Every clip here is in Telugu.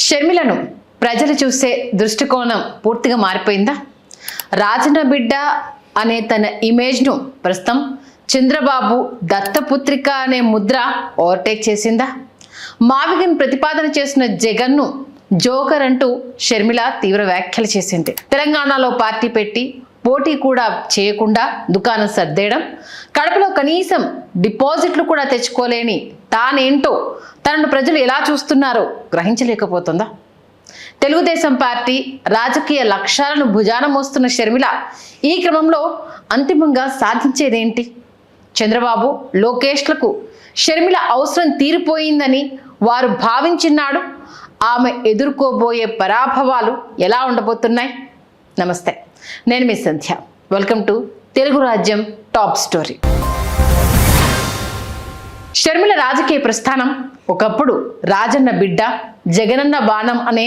షర్మిలను ప్రజలు చూసే దృష్టికోణం పూర్తిగా మారిపోయిందా? రాజన్న బిడ్డ అనే తన ఇమేజ్ను ప్రస్తుతం చంద్రబాబు దత్తపుత్రిక అనే ముద్ర ఓవర్టేక్ చేసిందా? మావిగన్ ప్రతిపాదన చేసిన జగన్ను జోకర్ అంటూ షర్మిల తీవ్ర వ్యాఖ్యలు చేసింది. తెలంగాణలో పార్టీ పెట్టి పోటీ కూడా చేయకుండా దుకాణం సర్దేయడం, కడపలో కనీసం డిపాజిట్లు కూడా తెచ్చుకోలేని తానేంటో తనను ప్రజలు ఎలా చూస్తున్నారో గ్రహించలేకపోతుందా? తెలుగుదేశం పార్టీ రాజకీయ లక్ష్యాలను భుజాన మోస్తున్న షర్మిల ఈ క్రమంలో అంతిమంగా సాధించేదేంటి? చంద్రబాబు లోకేష్లకు షర్మిల అవసరం తీరిపోయిందని వారు భావించినాడు. ఆమె ఎదుర్కోబోయే పరాభవాలు ఎలా ఉండబోతున్నాయి? నమస్తే, నేను మీ సంధ్య. వెల్కమ్ టు తెలుగు రాజ్యం టాప్ స్టోరీ. షర్మిల రాజకీయ ప్రస్థానం ఒకప్పుడు రాజన్న బిడ్డ, జగనన్న బాణం అనే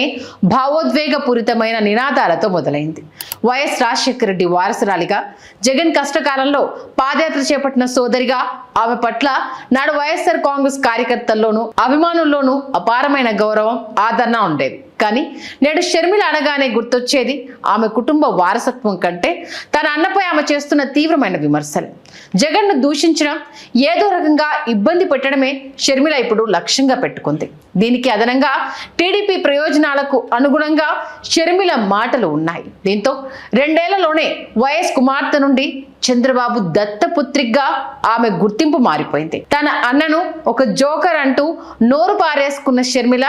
భావోద్వేగపూరితమైన నినాదాలతో మొదలైంది. వైఎస్ రాజశేఖర రెడ్డి వారసురాలిగా, జగన్ కష్టకాలంలో పాదయాత్ర చేపట్టిన సోదరిగా ఆమె పట్ల నాడు వైఎస్ఆర్ కాంగ్రెస్ కార్యకర్తల్లోనూ అభిమానుల్లోనూ అపారమైన గౌరవం, ఆదరణ ఉండేది. కానీ నేడు షర్మిల అనగానే గుర్తొచ్చేది ఆమె కుటుంబ వారసత్వం కంటే తన అన్నపై ఆమె చేస్తున్న తీవ్రమైన విమర్శలు. జగన్ను దూషించడం, ఏదో రకంగా ఇబ్బంది పెట్టడమే షర్మిల ఇప్పుడు లక్ష్యంగా పెట్టుకుంది. దీనికి అదనంగా టీడీపీ ప్రయోజనాలకు అనుగుణంగా షర్మిల మాటలు ఉన్నాయి. దీంతో 2 ఏళ్లలోనే వైఎస్ కుమార్తె నుండి చంద్రబాబు దత్తపుత్రిగా ఆమె గుర్తింపు మారిపోయింది. తన అన్నను ఒక జోకర్ అంటూ నోరు పారేసుకున్న షర్మిల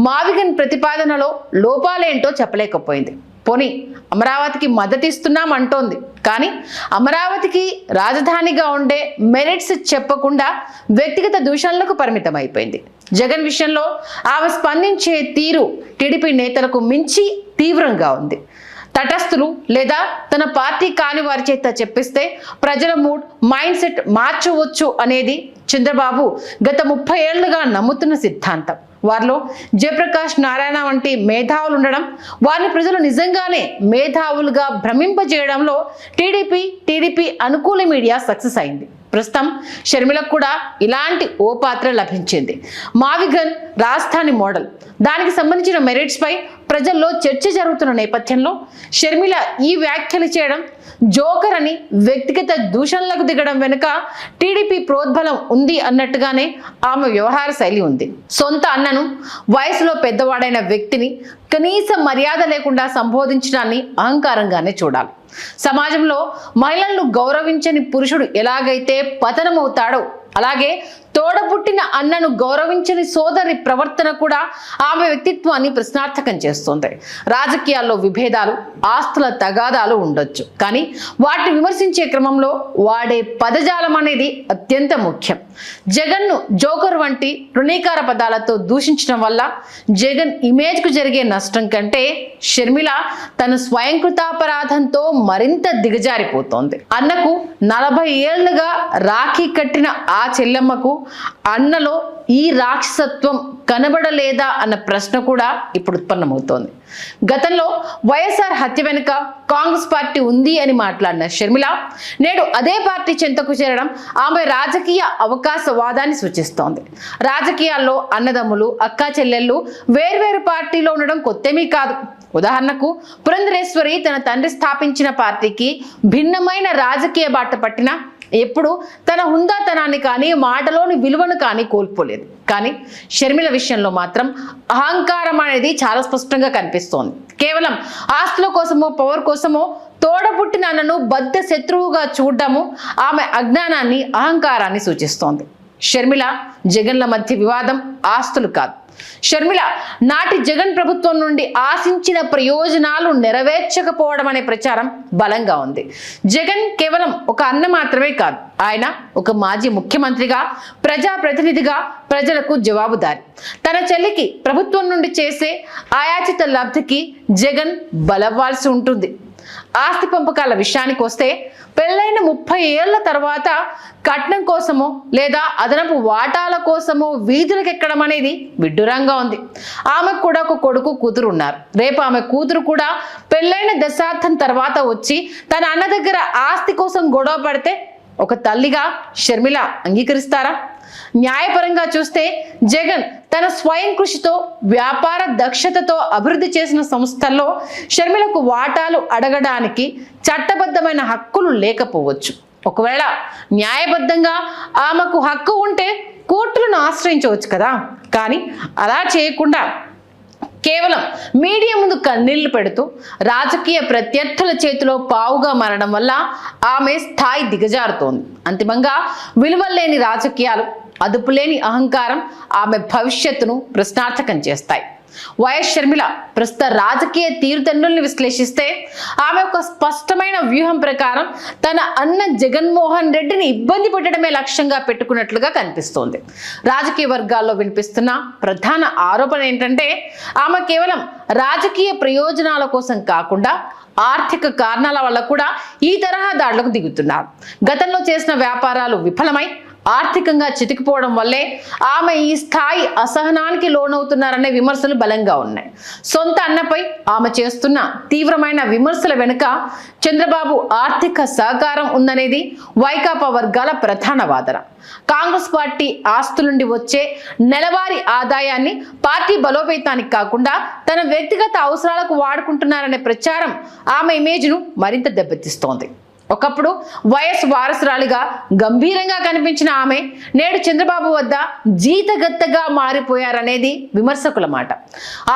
మావిగన్ ప్రతిపాదనలో లోపాలేంటో చెప్పలేకపోయింది. పోనీ అమరావతికి మద్దతిస్తున్నాం అంటోంది, కానీ అమరావతికి రాజధానిగా ఉండే మెరిట్స్ చెప్పకుండా వ్యక్తిగత దూషణలకు పరిమితం అయిపోయింది. జగన్ విషయంలో ఆమె స్పందించే తీరు టీడీపీ నేతలకు మించి తీవ్రంగా ఉంది. తటస్థులు లేదా తన పార్టీ కాని వారి చేత చెప్పిస్తే ప్రజల మూడ్, మైండ్ సెట్ మార్చవచ్చు అనేది చంద్రబాబు గత 30 ఏళ్లుగా నమ్ముతున్న సిద్ధాంతం. వారిలో జయప్రకాష్ నారాయణ వంటి మేధావులు ఉండడం, వారిని ప్రజలు నిజంగానే మేధావులుగా భ్రమింపజేయడంలో టీడీపీ అనుకూల మీడియా సక్సెస్ అయింది. ప్రస్తుతం షర్మిలకు కూడా ఇలాంటి ఓ పాత్ర లభించింది. మావిగన్ రాజధాని మోడల్, దానికి సంబంధించిన మెరిట్స్ పై ప్రజల్లో చర్చ జరుగుతున్న నేపథ్యంలో షర్మిల ఈ వ్యాఖ్యలు చేయడం, జోకర్ అని వ్యక్తిగత దూషణలకు దిగడం వెనుక టీడీపీ ప్రోద్బలం ఉంది అన్నట్టుగానే ఆమె వ్యవహార శైలి ఉంది. సొంత అన్నను, వయసులో పెద్దవాడైన వ్యక్తిని కనీస మర్యాద లేకుండా సంబోధించడాన్ని అహంకారంగానే చూడాలి. సమాజంలో మహిళలను గౌరవించని పురుషుడు ఎలాగైతే పతనమవుతాడో, అలాగే తోడబుట్టిన అన్నను గౌరవించని సోదరి ప్రవర్తన కూడా ఆమె వ్యక్తిత్వాన్ని ప్రశ్నార్థకం చేస్తుంది. రాజకీయాల్లో విభేదాలు, ఆస్తుల తగాదాలు ఉండొచ్చు, కానీ వాటిని విమర్శించే క్రమంలో వాడే పదజాలం అనేది అత్యంత ముఖ్యం. జగన్ను జోకర్ వంటి తృణీకార పదాలతో దూషించడం వల్ల జగన్ ఇమేజ్కు జరిగే నష్టం కంటే షర్మిల తన స్వయంకృతాపరాధంతో మరింత దిగజారిపోతోంది. అన్నకు 40 ఏళ్లుగా రాఖీ కట్టిన ఆ చెల్లెమ్మకు అన్నలో ఈ రాక్షసత్వం కనబడలేదా అన్న ప్రశ్న కూడా ఇప్పుడు ఉత్పన్నమవుతోంది. గతంలో వైఎస్ఆర్ హత్య వెనుక కాంగ్రెస్ పార్టీ ఉంది అని మాట్లాడిన షర్మిల నేడు అదే పార్టీ చెంతకు చేరడం ఆమె రాజకీయ అవకాశవాదాన్ని సూచిస్తోంది. రాజకీయాల్లో అన్నదమ్ములు, అక్కా చెల్లెళ్ళు వేర్వేరు పార్టీలో ఉండడం కొత్తేమీ కాదు. ఉదాహరణకు పురంధరేశ్వరి తన తండ్రి స్థాపించిన పార్టీకి భిన్నమైన రాజకీయ బాట పట్టిన ఎప్పుడు తన హుందాతనాన్ని కానీ మాటలోని విలువను కానీ కోల్పోలేదు. కానీ షర్మిల విషయంలో మాత్రం అహంకారం అనేది చాలా స్పష్టంగా కనిపిస్తోంది. కేవలం ఆస్తుల కోసమో, పవర్ కోసమో తోడబుట్టిన అన్నను బద్ధ శత్రువుగా చూడడము ఆమె అజ్ఞానాన్ని, అహంకారాన్ని సూచిస్తోంది. షర్మిల జగన్ల మధ్య వివాదం ఆస్తులు కాదు. షర్మిల నాటి జగన్ ప్రభుత్వం నుండి ఆశించిన ప్రయోజనాలు నెరవేర్చకపోవడం అనే ప్రచారం బలంగా ఉంది. జగన్ కేవలం ఒక అన్న మాత్రమే కాదు, ఆయన ఒక మాజీ ముఖ్యమంత్రిగా, ప్రజాప్రతినిధిగా ప్రజలకు జవాబుదారి. తన చెల్లికి ప్రభుత్వం నుండి చేసే ఆయాచిత లబ్ధికి జగన్ బలవ్వాల్సి ఉంటుంది. ఆస్తి పంపకాల విషయానికి వస్తే పెళ్ళైన 30 ఏళ్ల తర్వాత కట్నం కోసమో లేదా అదనపు వాటాల కోసమో వీధులకు ఎక్కడం అనేది విడ్డూరంగా ఉంది. ఆమెకు కూడా ఒక కొడుకు, కూతురు ఉన్నారు. రేపు ఆమె కూతురు కూడా పెళ్ళైన దశాబ్దం తర్వాత వచ్చి తన అన్న దగ్గర ఆస్తి కోసం గొడవ పడితే ఒక తల్లిగా షర్మిల అంగీకరిస్తారా? న్యాయపరంగా చూస్తే జగన్ తన స్వయం కృషితో వ్యాపార దక్షతతో అభివృద్ధి చేసిన సంస్థల్లో షర్మిలకు వాటాలు అడగడానికి చట్టబద్ధమైన హక్కులు లేకపోవచ్చు. ఒకవేళ న్యాయబద్ధంగా ఆమెకు హక్కు ఉంటే కోర్టులను ఆశ్రయించవచ్చు కదా. కానీ అలా చేయకుండా కేవలం మీడియా ముందు కన్నీళ్లు పెడుతూ రాజకీయ ప్రత్యర్థుల చేతిలో పావుగా మారడం వల్ల ఆమె స్థాయి దిగజారుతోంది. అంతిమంగా విలువలేని రాజకీయాలు, అదుపులేని అహంకారం ఆమె భవిష్యత్తును ప్రశ్నార్థకం చేస్తాయి. వైఎస్ షర్మిల ప్రస్తుత రాజకీయ తీరుతెన్నుల్ని విశ్లేషిస్తే ఆమె ఒక స్పష్టమైన వ్యూహం ప్రకారం తన అన్న జగన్మోహన్ రెడ్డిని ఇబ్బంది పెట్టడమే లక్ష్యంగా పెట్టుకున్నట్లుగా కనిపిస్తోంది. రాజకీయ వర్గాల్లో వినిపిస్తున్న ప్రధాన ఆరోపణ ఏంటంటే ఆమె కేవలం రాజకీయ ప్రయోజనాల కోసం కాకుండా ఆర్థిక కారణాల వల్ల కూడా ఈ తరహా దాడులకు దిగుతున్నారు. గతంలో చేసిన వ్యాపారాలు విఫలమై ఆర్థికంగా చితికిపోవడం వల్లే ఆమె ఈ స్థాయి అసహనానికి లోనవుతున్నారనే విమర్శలు బలంగా ఉన్నాయి. సొంత అన్నపై ఆమె చేస్తున్న తీవ్రమైన విమర్శల వెనుక చంద్రబాబు ఆర్థిక సహకారం ఉందనేది వైకాపా వర్గాల ప్రధాన వాదన. కాంగ్రెస్ పార్టీ ఆస్తుల నుండి వచ్చే నెలవారీ ఆదాయాన్ని పార్టీ బలోపేతానికి కాకుండా తన వ్యక్తిగత అవసరాలకు వాడుకుంటున్నారనే ప్రచారం ఆమె ఇమేజ్ను మరింత దెబ్బతీస్తోంది. ఒకప్పుడు వైఎస్ వారసురాలిగా గంభీరంగా కనిపించిన ఆమె నేడు చంద్రబాబు వద్ద జీతగత్తగా మారిపోయారనేది విమర్శకుల మాట.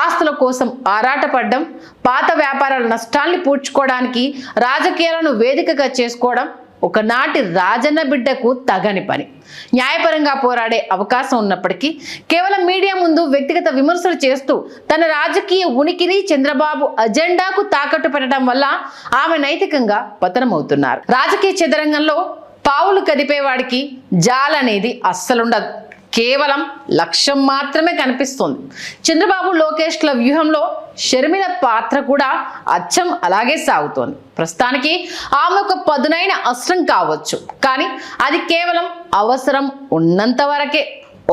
ఆస్తుల కోసం ఆరాటపడ్డం, పాత వ్యాపారాల నష్టాల్ని పూడ్చుకోవడానికి రాజకీయాలను వేదికగా చేసుకోవడం ఒకనాటి రాజన్న బిడ్డకు తగని పని. న్యాయపరంగా పోరాడే అవకాశం ఉన్నప్పటికీ కేవలం మీడియా ముందు వ్యక్తిగత విమర్శలు చేస్తూ తన రాజకీయ ఉనికిని చంద్రబాబు అజెండాకు తాకట్టు పెట్టడం వల్ల ఆమె నైతికంగా పతనమవుతున్నారు. రాజకీయ చదరంగంలో పావులు కదిపేవాడికి జాలనేది అస్సలుండదు. కేవలం లక్ష్యం మాత్రమే కనిపిస్తుంది. చంద్రబాబు లోకేష్ల వ్యూహంలో షర్మిల పాత్ర కూడా అచ్చం అలాగే సాగుతోంది. ప్రస్తుతానికి ఆమె ఒక పదునైన అస్త్రం కావచ్చు, కానీ అది కేవలం అవసరం ఉన్నంత వరకే.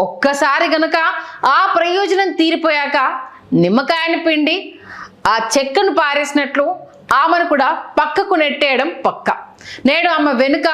ఒక్కసారి గనుక ఆ ప్రయోజనం తీరిపోయాక నిమ్మకాయని పిండి ఆ చెక్కను పారేసినట్లు ఆమెను కూడా పక్కకు నెట్టేయడం పక్క. నేడు ఆమె వెనుక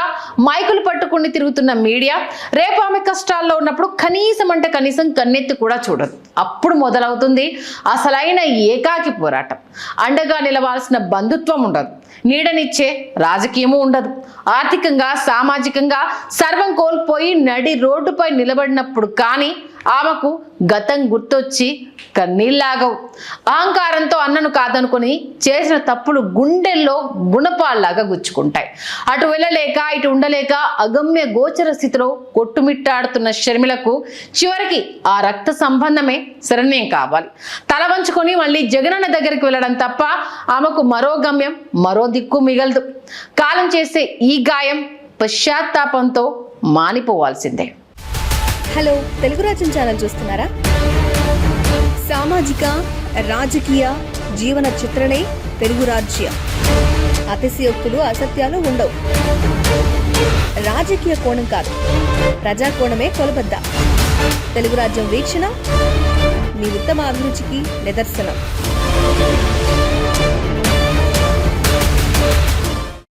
మైకులు పట్టుకుని తిరుగుతున్న మీడియా రేపు ఆమె కష్టాల్లో ఉన్నప్పుడు కనీసం కన్నెత్తి కూడా చూడదు. అప్పుడు మొదలవుతుంది అసలైన ఏకాకి పోరాటం. అండగా నిలవాల్సిన బంధుత్వం ఉండదు, నీడనిచ్చే రాజకీయము ఉండదు. ఆర్థికంగా, సామాజికంగా సర్వం కోల్పోయి నడి రోడ్డుపై నిలబడినప్పుడు కానీ ఆమెకు గతం గుర్తొచ్చి కన్నీళ్ళాగవు. అహంకారంతో అన్నను కాదనుకుని చేసిన తప్పులు గుండెల్లో గుణపాల్లాగా గుచ్చుకుంటాయి. అటు వెళ్ళలేక ఇటు ఉండలేక అగమ్య గోచర స్థితిలో కొట్టుమిట్టాడుతున్న షర్మిలకు చివరికి ఆ రక్త సంబంధమే శరణ్యం కావాలి. తల వంచుకొని మళ్ళీ జగనన్న దగ్గరికి వెళ్ళడం తప్ప ఆమెకు మరో గమ్యం, మరో దిక్కు మిగలదు. కాలం చేసే ఈ గాయం పశ్చాత్తాపంతో మానిపోవాల్సిందే. హలో, తెలుగు రాజ్యం ఛానల్ చూస్తున్నారా? సామాజిక, రాజకీయ, జీవన చిత్రణే తెలుగు రాజ్యం. అతిశయోక్తులు, అసత్యాలు ఉండవు. రాజకీయ కోణం కాదు, ప్రజా కోణమే కొలబద్ద. తెలుగు రాజ్యం వీక్షణ మీ ఉత్తమ అభిరుచికి నిదర్శనం.